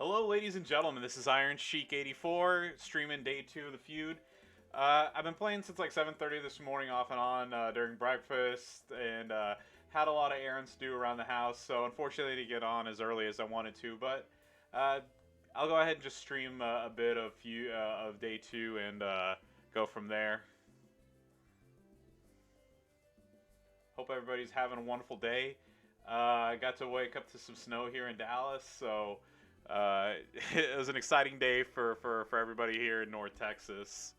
Hello, ladies and gentlemen. This is Iron Sheik 84 streaming day 2 of the feud. I've been playing since like 7:30 this morning, off and on during breakfast, and had a lot of errands to do around the house. So unfortunately, I didn't get on as early as I wanted to. But uh, I'll go ahead and just stream a bit of day 2 and go from there. Hope everybody's having a wonderful day. I got to wake up to some snow here in Dallas, so it was an exciting day for everybody here in North Texas.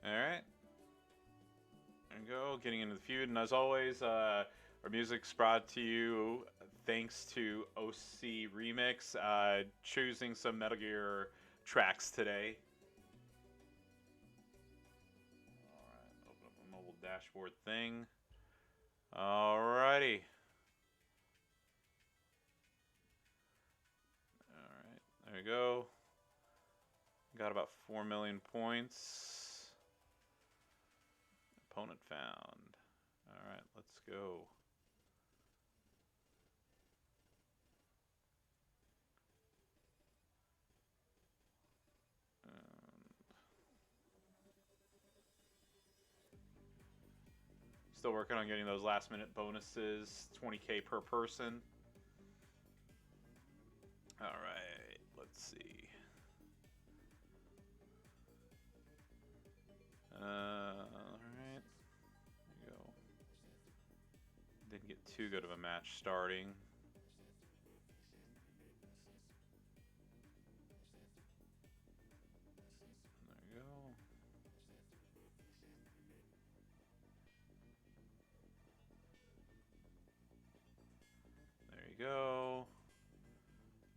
All right, there we go. Getting into the feud, and as always, our music's brought to you thanks to OC Remix, choosing some Metal Gear tracks today. All right, open up a mobile dashboard thing. Alrighty. Alright, there we go. Got about 4 million points. Opponent found. Alright, let's go. Still working on getting those last minute bonuses, 20k per person. Alright, let's see. Alright, there we go. Didn't get too good of a match starting. There we go. There you go.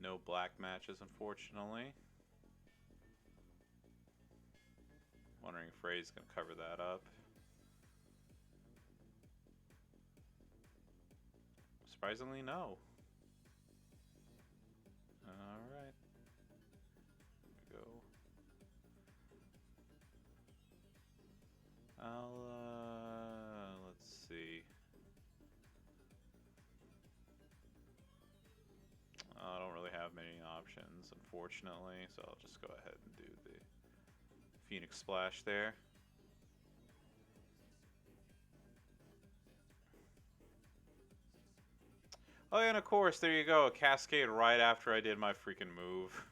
No black matches, unfortunately. Wondering if Ray's going to cover that up. Surprisingly, no. Alright. There we go. Let's see. I don't really have many options, unfortunately, so I'll just go ahead and do the Phoenix Splash there. Oh, yeah, and of course, there you go, a Cascade right after I did my freaking move.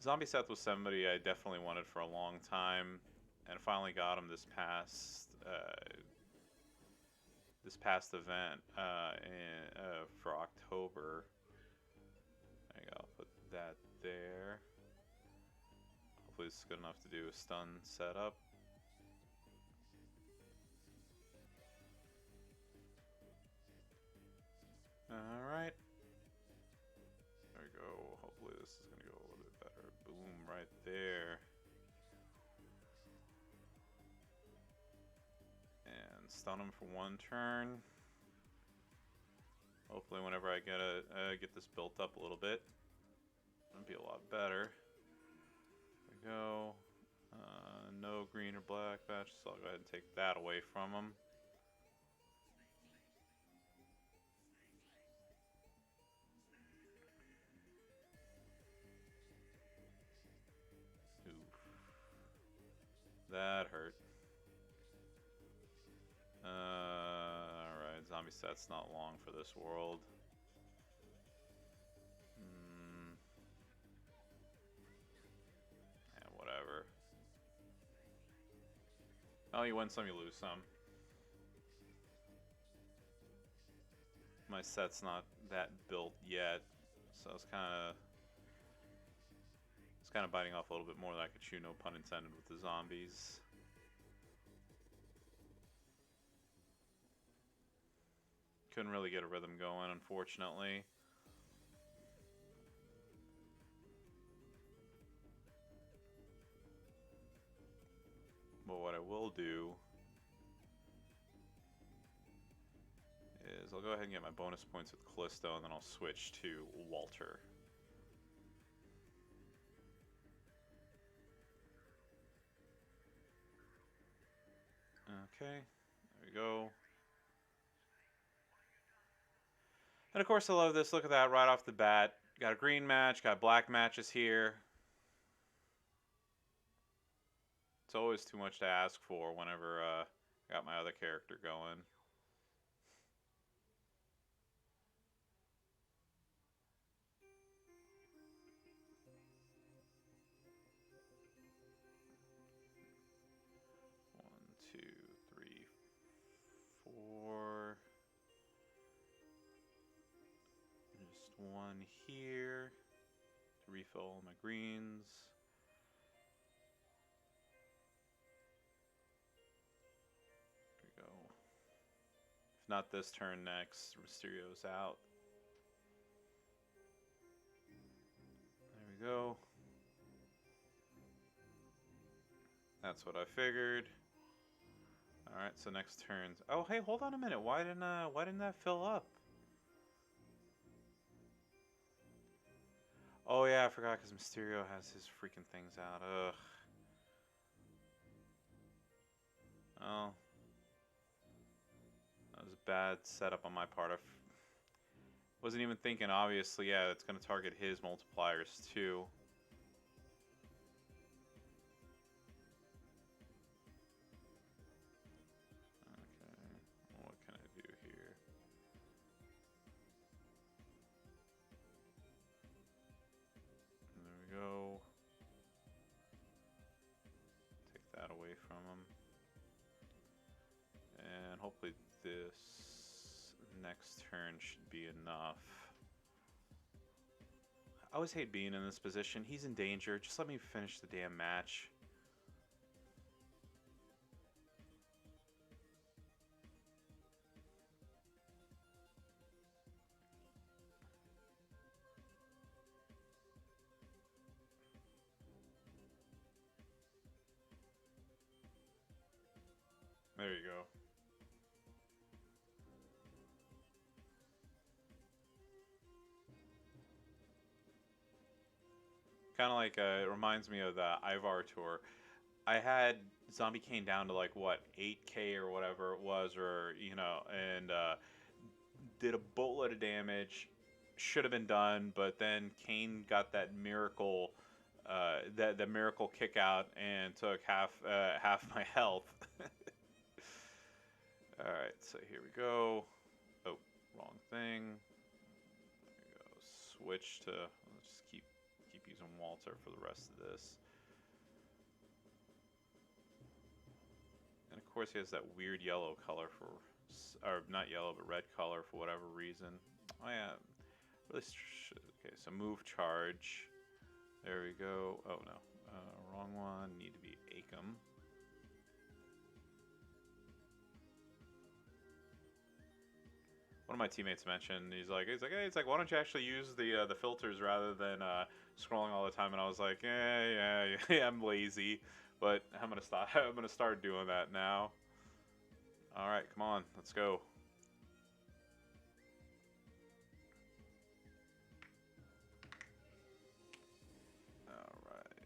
Zombie Seth was somebody I definitely wanted for a long time, and finally got him this past event for October. There you go, I'll put that there. Hopefully this is good enough to do a stun setup. Alright. There we go. Hopefully this is going to go a little bit better. Boom, right there. And stun him for one turn. Hopefully whenever I get this built up a little bit, it'll be a lot better. There we go. No green or black patch, so I'll go ahead and take that away from him. That hurt. Alright, Zombie Set's not long for this world. Yeah, whatever. Oh, you win some, you lose some. My set's not that built yet, so it's kind of biting off a little bit more than I could chew, no pun intended, with the zombies. Couldn't really get a rhythm going, unfortunately. But what I will do is I'll go ahead and get my bonus points with Callisto, and then I'll switch to Walter. Okay, there we go. And of course, I love this. Look at that right off the bat. Got a green match, got black matches here. It's always too much to ask for whenever I got my other character going. One, two, three, four. Just one here to refill all my greens. There we go. If not this turn next, Mysterio's out. There we go. That's what I figured. All right, so next turns. Oh, hey, hold on a minute. Why didn't that fill up? Oh yeah, I forgot because Mysterio has his freaking things out. Ugh. Oh, that was a bad setup on my part. I wasn't even thinking. Obviously, yeah, it's gonna target his multipliers too. Okay, what can I do here? There we go. Take that away from him. And hopefully this next turn should be enough. I always hate being in this position. He's in danger. Just let me finish the damn match. There you go. Kind of like it reminds me of the Ivar tour. I had Zombie Kane down to like what 8K or whatever it was, or and did a boatload of damage. Should have been done, but then Kane got that miracle, that the miracle kick out and took half my health. All right, so here we go. Oh, wrong thing. There we go. Switch to. Let's just keep using Walter for the rest of this. And of course, he has that weird yellow color for, or not yellow, but red color for whatever reason. Oh yeah, really. Okay, so move charge. There we go. Oh no, wrong one. Need to be Acom. One of my teammates mentioned he's like, why don't you actually use the filters rather than scrolling all the time? And I was like, yeah, I'm lazy, but I'm gonna stop. I'm gonna start doing that now. All right, come on, let's go. All right.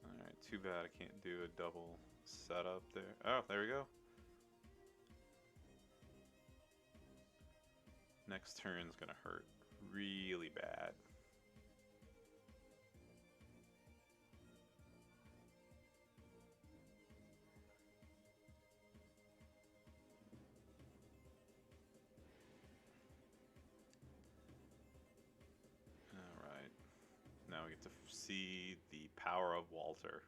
All right. Too bad I can't do a double setup there. Oh, there we go. Next turn's gonna hurt really bad. All right. Now we get to see the power of Walter.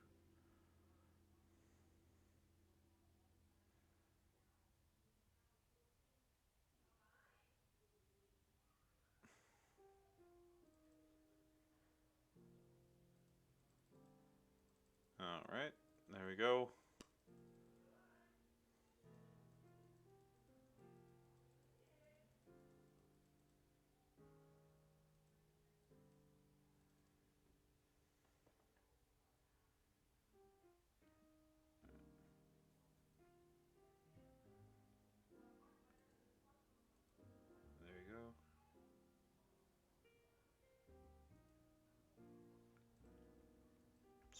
All right. There we go. There you go.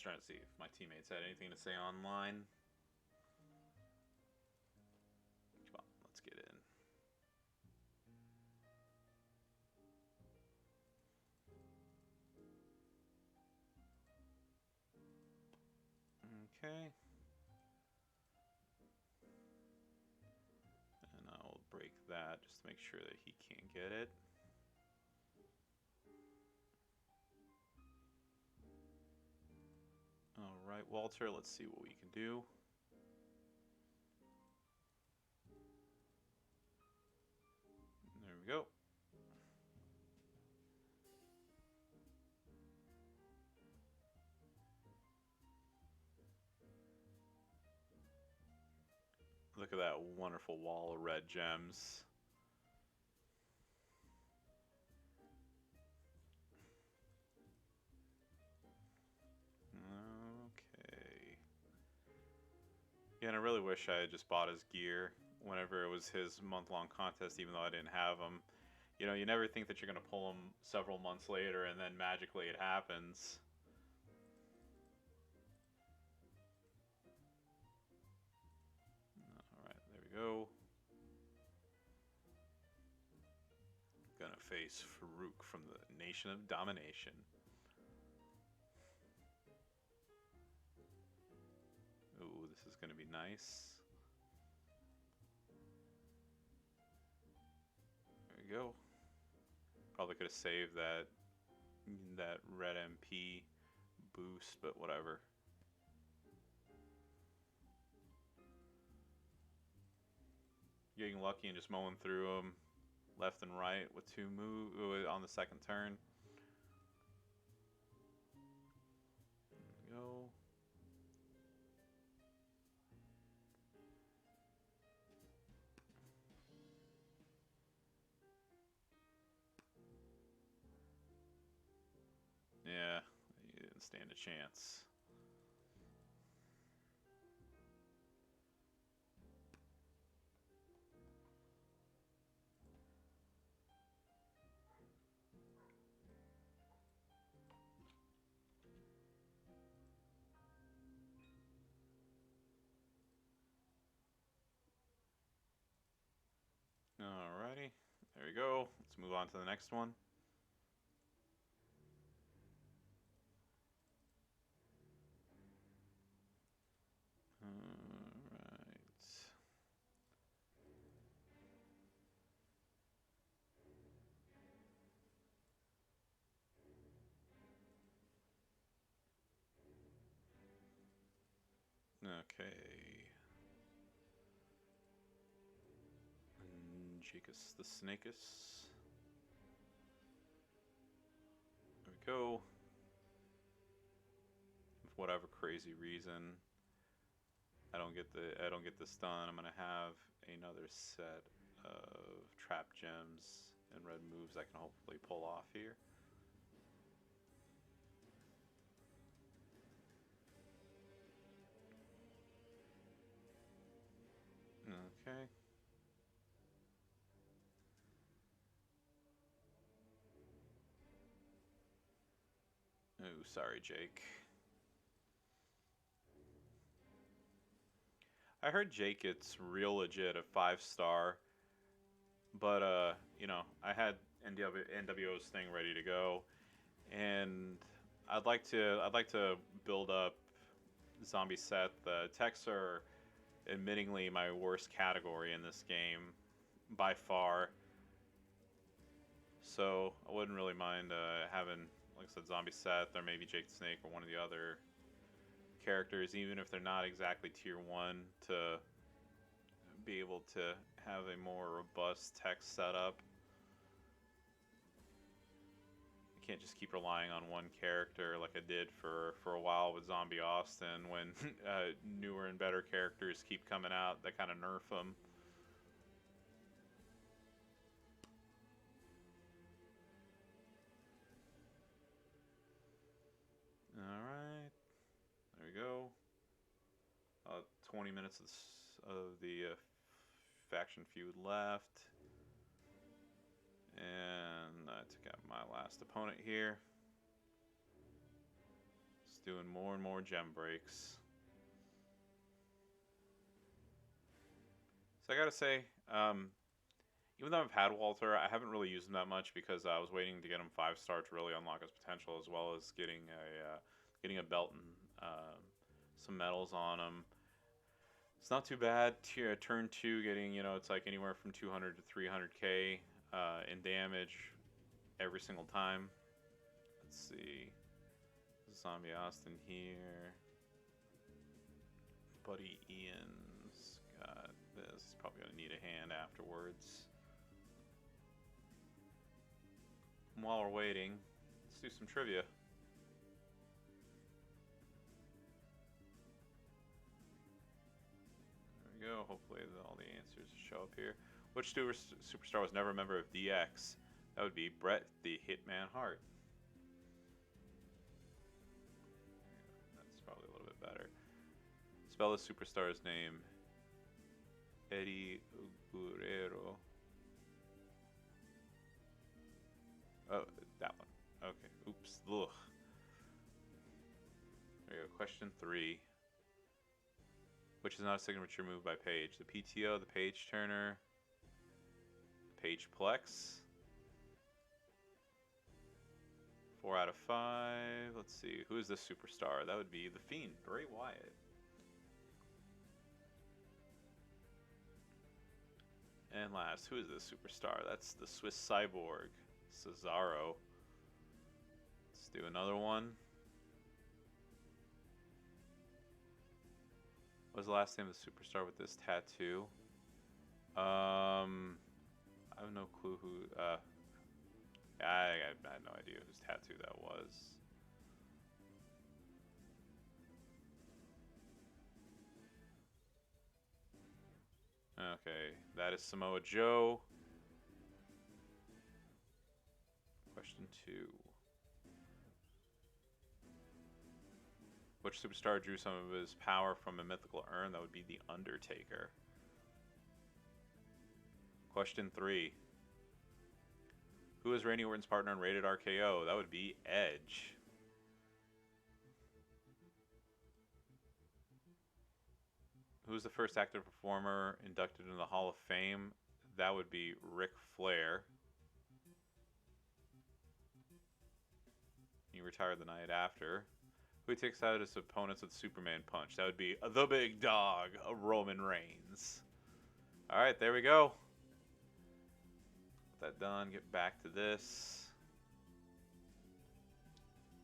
trying to see if my teammates had anything to say online. Come on, let's get in. Okay. And I'll break that just to make sure that he can't get it. Alright, Walter, let's see what we can do. There we go. Look at that wonderful wall of red gems. Okay. Yeah, and I really wish I had just bought his gear whenever it was his month-long contest, even though I didn't have him. You know, you never think that you're going to pull him several months later, and then magically it happens. Alright, there we go. Gonna face Farouk from the Nation of Domination. Ooh, this is gonna be nice. There we go. Probably could have saved that red MP boost, but whatever. Getting lucky and just mowing through them left and right with 2 moves on the second turn. There we go. Yeah, you didn't stand a chance. Alrighty, there we go. Let's move on to the next one. Alright. Okay. Jacus the Snakus. There we go. For whatever crazy reason I don't get this done, I'm gonna have another set of trap gems and red moves I can hopefully pull off here. Okay. Oh, sorry, Jake. I heard Jake gets real legit at 5-star, but you know, I had NWO's thing ready to go, and I'd like to build up Zombie Set. The techs are admittingly my worst category in this game by far. So I wouldn't really mind having, like I said, Zombie Seth or maybe Jake the Snake or one of the other characters, even if they're not exactly tier 1, to be able to have a more robust tech setup. You can't just keep relying on one character like I did for a while with Zombie Austin when newer and better characters keep coming out that kind of nerf them. Alright, there we go. 20 minutes of the faction feud left. And I took out my last opponent here. Let's doing more and more gem breaks. So I gotta say, even though I've had Walter, I haven't really used him that much because I was waiting to get him 5-star to really unlock his potential, as well as getting a belt and some medals on him. It's not too bad. Turn 2, getting, it's like anywhere from 200 to 300k in damage every single time. Let's see. Zombie Austin here. Buddy Ian's got this. He's probably going to need a hand afterwards. And while we're waiting, let's do some trivia. There we go. Hopefully all the answers show up here. Which superstar was never a member of DX? That would be Bret the Hitman Hart. That's probably a little bit better. Spell the superstar's name. Eddie Guerrero. Oh, that one. Okay. Oops. Ugh. There you go. Question 3. Which is not a signature move by Page? The PTO, the Page Turner, Page Plex. 4 out of 5. Let's see. Who is this superstar? That would be The Fiend, Bray Wyatt. And last, who is this superstar? That's the Swiss Cyborg, Cesaro. Let's do another one. What was the last name of the superstar with this tattoo? I have no clue who. I had no idea whose tattoo that was. Okay, that is Samoa Joe. Question 2. Which superstar drew some of his power from a mythical urn? That would be The Undertaker. Question 3. Who is Randy Orton's partner in Rated RKO? That would be Edge. Who is the first active performer inducted into the Hall of Fame? That would be Ric Flair. He retired the night after. Who takes out his opponents with Superman Punch? That would be the big dog, Roman Reigns. Alright, there we go. Get that done. Get back to this.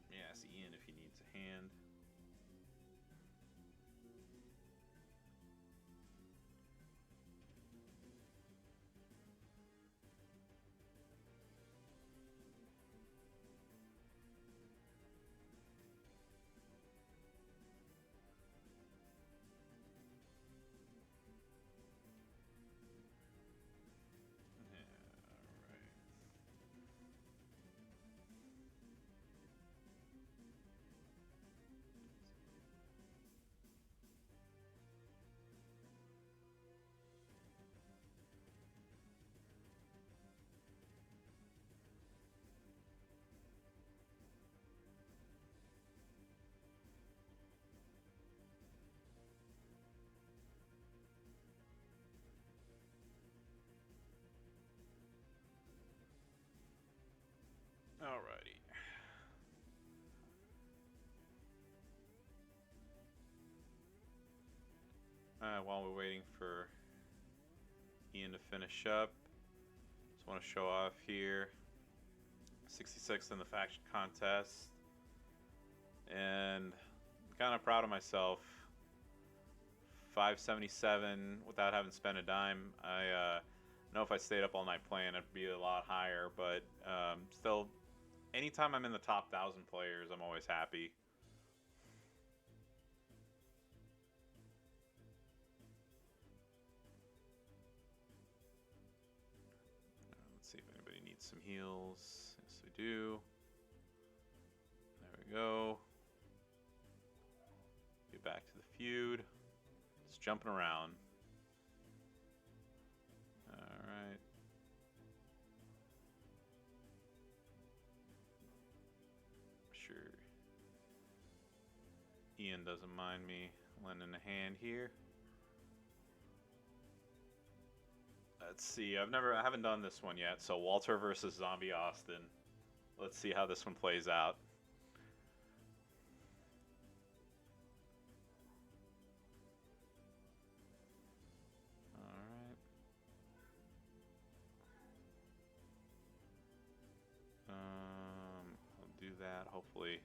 Yeah, ask Ian if he needs a hand. Alrighty. While we're waiting for Ian to finish up, just want to show off here. 66th in the faction contest. And I'm kind of proud of myself. 577 without having spent a dime. I know if I stayed up all night playing, I'd be a lot higher, but still, anytime I'm in the top 1,000 players, I'm always happy. Let's see if anybody needs some heals. Yes, we do. There we go. Get back to the feud. Just jumping around. Alright. Sure. Ian doesn't mind me lending a hand here. Let's see. I haven't done this one yet. So Walter versus Zombie Austin. Let's see how this one plays out. All right. I'll do that. Hopefully,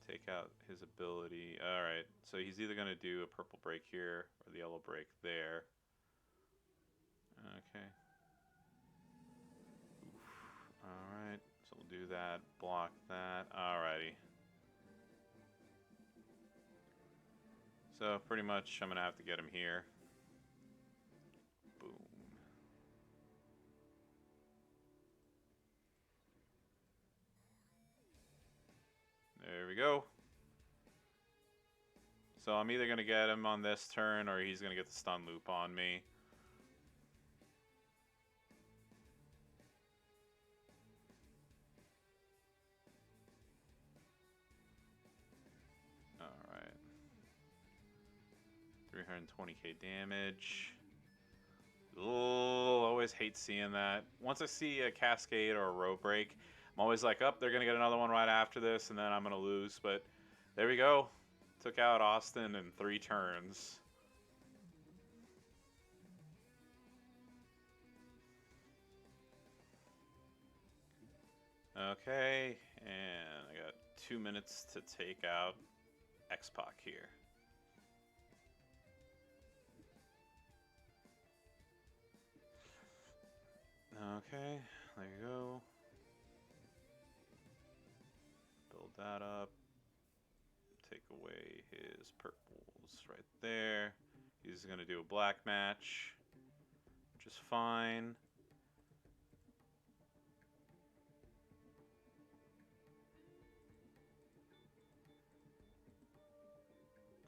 take out his ability. All right. So he's either gonna do a purple break here or the yellow break there. Okay. Alright, so we'll do that, block that, alrighty. So pretty much I'm gonna have to get him here. Boom. There we go. So I'm either gonna get him on this turn or he's gonna get the stun loop on me. Alright. 320k damage. Oh, always hate seeing that. Once I see a cascade or a row break, I'm always like, oh, they're going to get another one right after this, and then I'm going to lose. But there we go. Took out Austin in 3 turns. Okay, and I got 2 minutes to take out X-Pac here. Okay, there you go. Build that up. Take away his purples right there. He's going to do a black match, which is fine.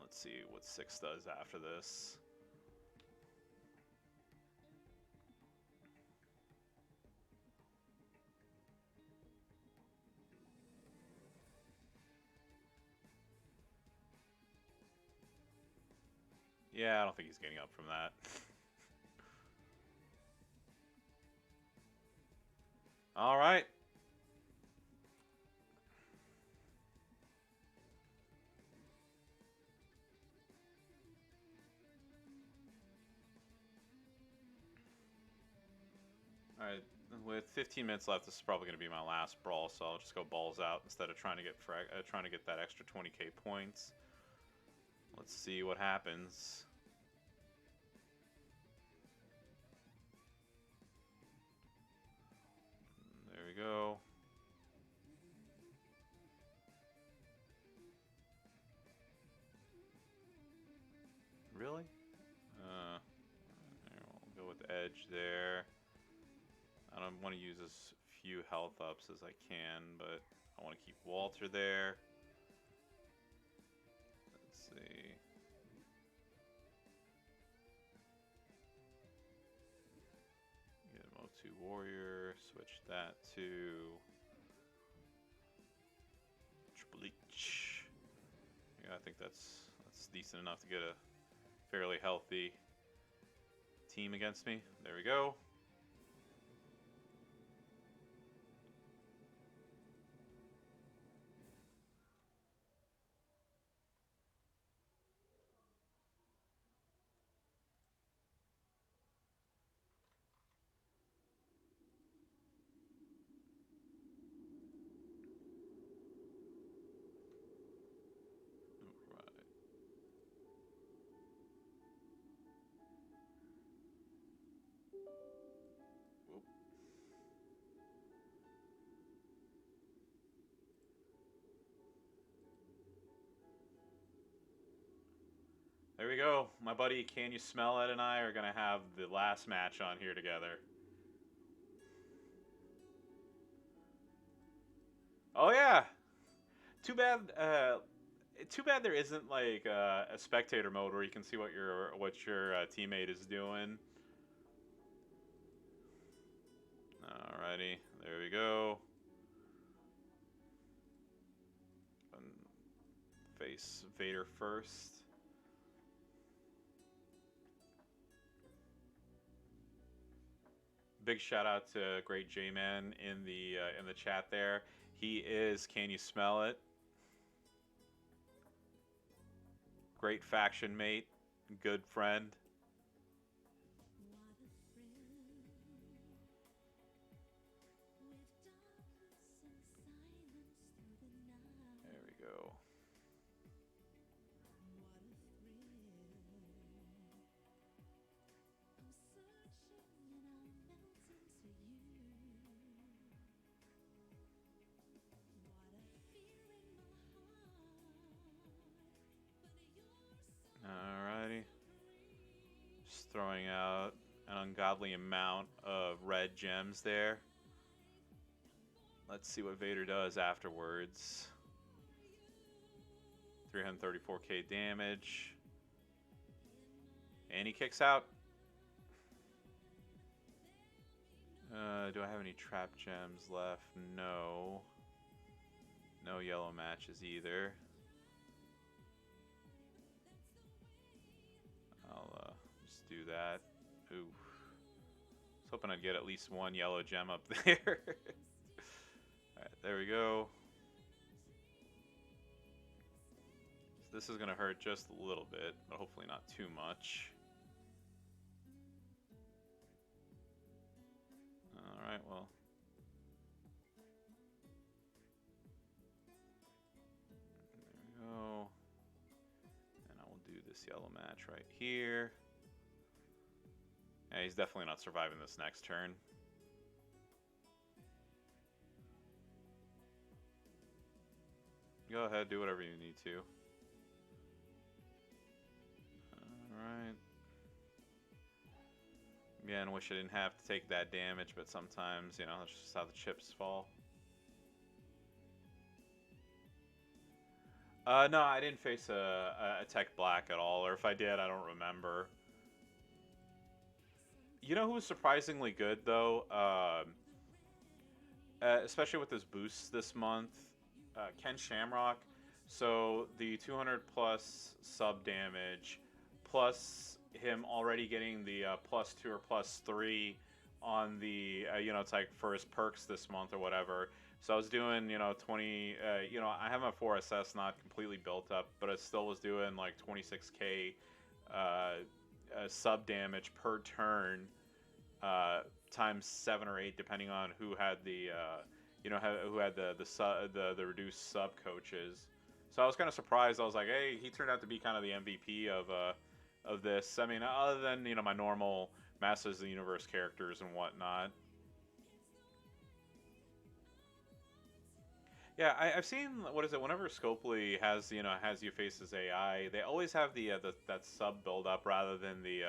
Let's see what 6 does after this. Yeah, I don't think he's getting up from that. All right. All right. With 15 minutes left, this is probably going to be my last brawl, so I'll just go balls out instead of trying to get that extra 20k points. Let's see what happens. There we go. Really? We'll go with edge there. I don't want to use as few health ups as I can, but I want to keep Walter there. Let's see. Get an O2 Warrior, switch that to Triple H. Yeah, I think that's decent enough to get a fairly healthy team against me. There we go. There we go. My buddy Can You Smell It and I are going to have the last match on here together. Oh yeah. Too bad there isn't like a spectator mode where you can see what your teammate is doing. Alrighty. There we go. face Vader first. Big shout out to Great J-Man in the chat there. He is Can You Smell It? Great faction mate, good friend. There we go. Alrighty. Just throwing out an ungodly amount of red gems there. Let's see what Vader does afterwards. 334k damage. And he kicks out. Do I have any trap gems left? No. No yellow matches either. I'll just do that. Ooh. I was hoping I'd get at least one yellow gem up there. Alright, there we go. So this is going to hurt just a little bit, but hopefully not too much. Alright, well. There we go. And I will do this yellow match right here. Yeah, he's definitely not surviving this next turn. Go ahead, do whatever you need to. Alright. Again, wish I didn't have to take that damage, but sometimes, you know, that's just how the chips fall. No, I didn't face a tech black at all, or if I did, I don't remember. You know who was surprisingly good, though? Especially with his boosts this month? Ken Shamrock. So, the 200 plus sub damage, plus him already getting the +2 or +3 on the, you know, it's like for his perks this month or whatever. So I was doing, you know, 20, you know, I have my 4SS not completely built up, but I still was doing like 26k sub damage per turn, times 7 or 8, depending on who had the, you know, who had the reduced sub coaches. So I was kind of surprised. I was like, hey, he turned out to be kind of the MVP of this. I mean, other than, you know, my normal Masters of the Universe characters and whatnot. Yeah, I've seen, what is it? Whenever Scopely has, you know, has you face as AI, they always have the that sub build up rather than the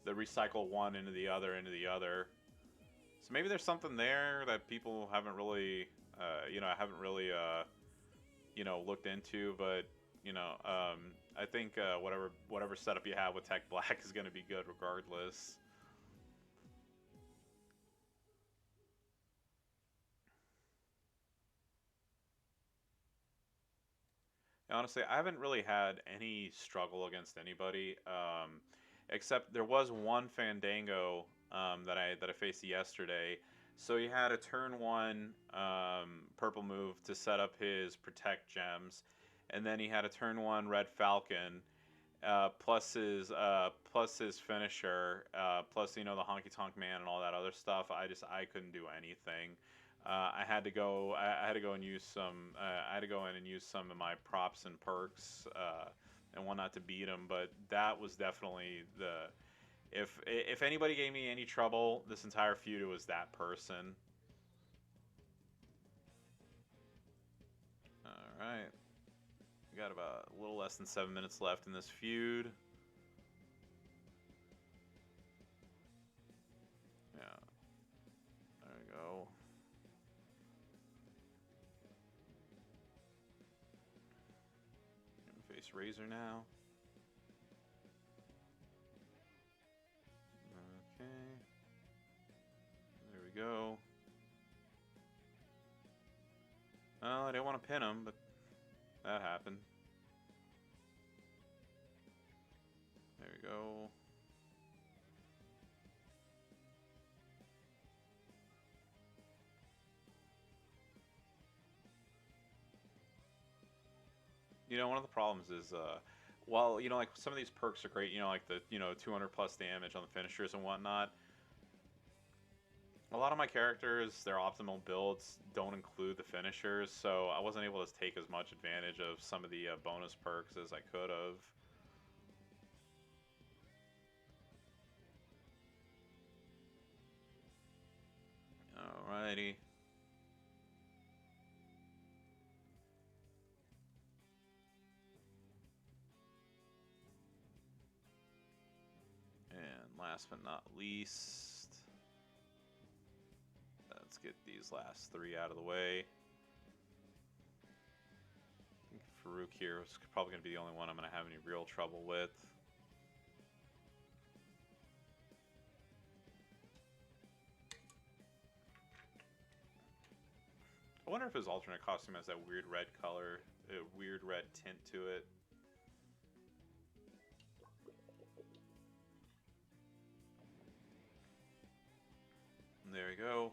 recycle one into the other into the other. So maybe there's something there that people haven't really, you know, you know, looked into. But you know, I think whatever setup you have with Tech Black is going to be good regardless. Honestly, I haven't really had any struggle against anybody, except there was one Fandango that I faced yesterday. So he had a turn one purple move to set up his protect gems, and then he had a turn one red falcon, plus his finisher, plus, you know, the honky tonk man and all that other stuff. I couldn't do anything. I had to go. I had to go and use some. I had to go in and use some of my props and perks and whatnot to beat him. But that was definitely the. If anybody gave me any trouble this entire feud, it was that person. All right, we got about a little less than 7 minutes left in this feud. Yeah, there we go. Face Razor now. Okay. There we go. Well, I didn't want to pin him, but that happened. we go. One of the problems is, while, like some of these perks are great, like the, 200 plus damage on the finishers and whatnot, a lot of my characters, their optimal builds don't include the finishers, so I wasn't able to take as much advantage of some of the bonus perks as I could have. Alrighty. And last but not least, let's get these last three out of the way. I think Farouk here is probably going to be the only one I'm going to have any real trouble with. I wonder if his alternate costume has that weird red color, weird red tint to it. And there we go.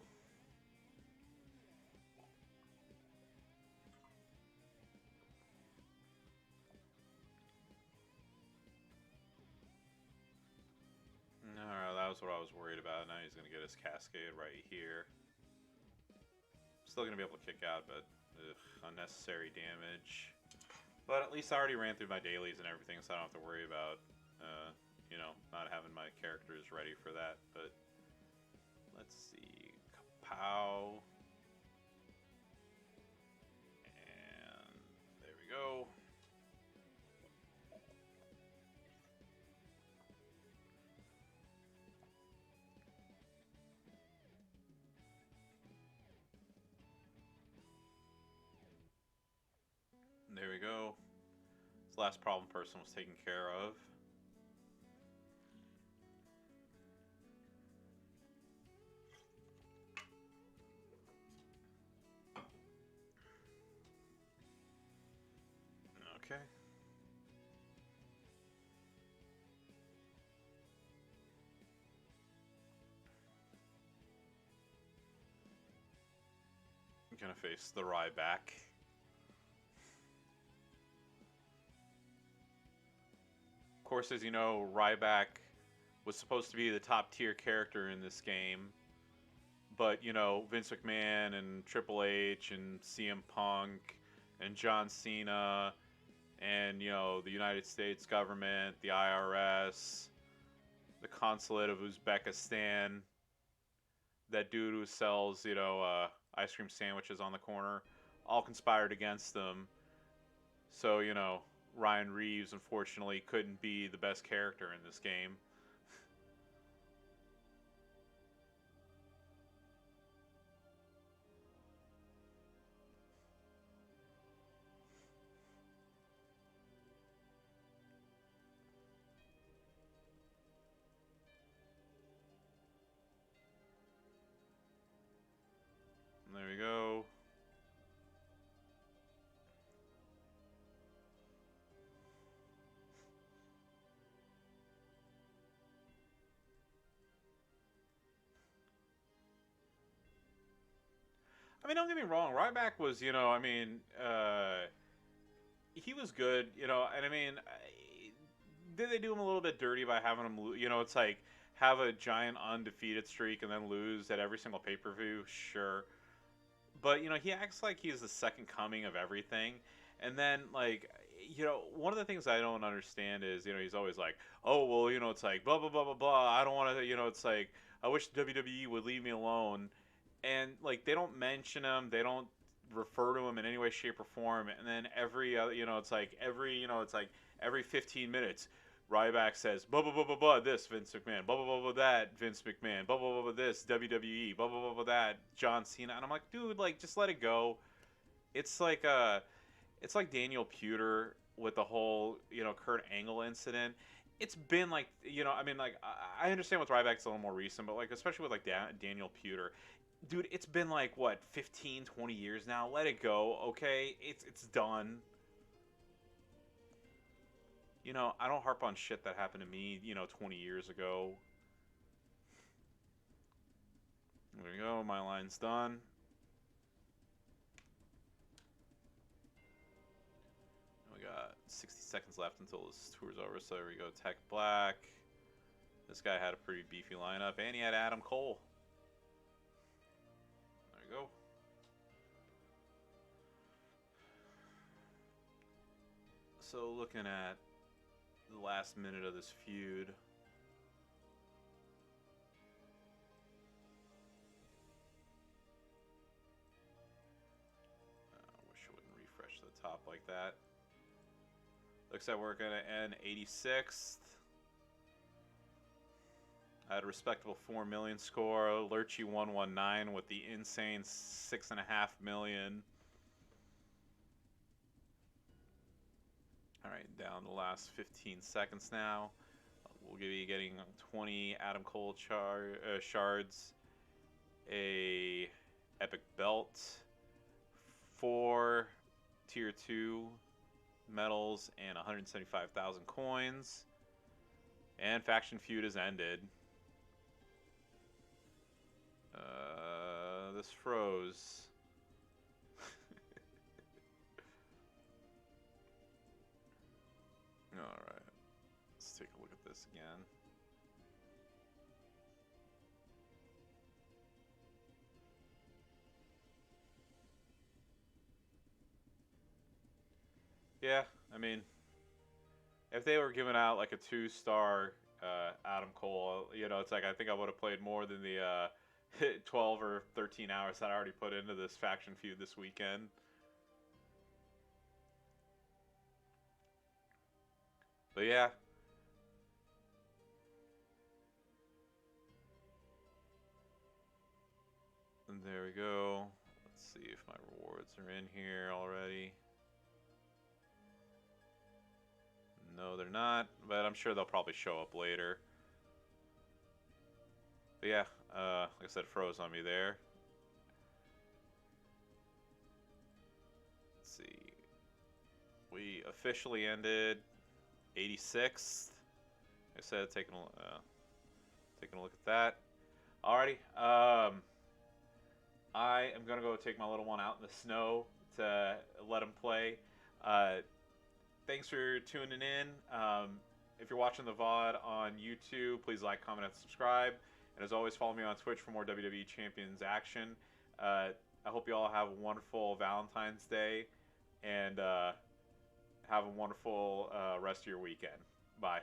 Alright, that was what I was worried about. Now he's going to get his Cascade right here. Still going to be able to kick out, but unnecessary damage. But at least I already ran through my dailies and everything, so I don't have to worry about, not having my characters ready for that. But let's see. Kapow. And there we go. There we go. This last problem person was taken care of. Okay. I'm gonna face the Ryback. Of course, as you know, Ryback was supposed to be the top tier character in this game. But, Vince McMahon and Triple H and CM Punk and John Cena and, the United States government, the IRS, the consulate of Uzbekistan, that dude who sells, ice cream sandwiches on the corner, all conspired against them. So, Ryan Reeves, unfortunately, couldn't be the best character in this game. And there we go. I mean, don't get me wrong. Ryback was, he was good, and I mean, did they do him a little bit dirty by having him, it's like have a giant undefeated streak and then lose at every single pay-per-view? Sure. But, he acts like he's the second coming of everything. And then, like, one of the things I don't understand is, he's always like, oh, well, it's like, blah, blah, blah, blah, blah. I don't want to, it's like, I wish WWE would leave me alone. And, like, they don't mention him. They don't refer to him in any way, shape, or form. And then every other, every 15 minutes, Ryback says, blah, blah, blah, blah, blah, this, Vince McMahon, blah, blah, blah, blah, that, Vince McMahon, blah, blah, blah, blah, this, WWE, blah, blah, blah, blah, that, John Cena. And I'm like, dude, like, just let it go. It's like, it's like Daniel Puder with the whole, Kurt Angle incident. It's been like, I mean, like, I understand with Ryback's a little more recent, but, like, especially with, like, Daniel Puder. Dude, it's been, like, what, 15, 20 years now? Let it go, okay? It's done. You know, I don't harp on shit that happened to me, 20 years ago. There we go. My line's done. We got 60 seconds left until this tour's over. So there we go. Tech Black. This guy had a pretty beefy lineup, and he had Adam Cole. There we go. So looking at the last minute of this feud. I wish I wouldn't refresh the top like that. Looks like we're going to end 86th. I had a respectable 4 million score. Lurchy 119 with the insane 6.5 million. All right, down the last 15 seconds now. We'll be getting 20 Adam Cole shards, a epic belt, 4 tier 2 medals, and 175,000 coins. And faction feud is ended. This froze. Alright. Let's take a look at this again. Yeah, I mean, if they were giving out like a 2-star Adam Cole, it's like I think I would have played more than the 12 or 13 hours that I already put into this faction feud this weekend. But yeah. And there we go. Let's see if my rewards are in here already. No, they're not, but I'm sure they'll probably show up later. But yeah, like I said, froze on me there. Let's see. We officially ended 86th. Like I said, taking a look at that. Alrighty. I am gonna go take my little one out in the snow to let him play. Thanks for tuning in. If you're watching the VOD on YouTube, please like, comment, and subscribe. And as always, follow me on Twitch for more WWE Champions action. I hope you all have a wonderful Valentine's Day, and have a wonderful rest of your weekend. Bye.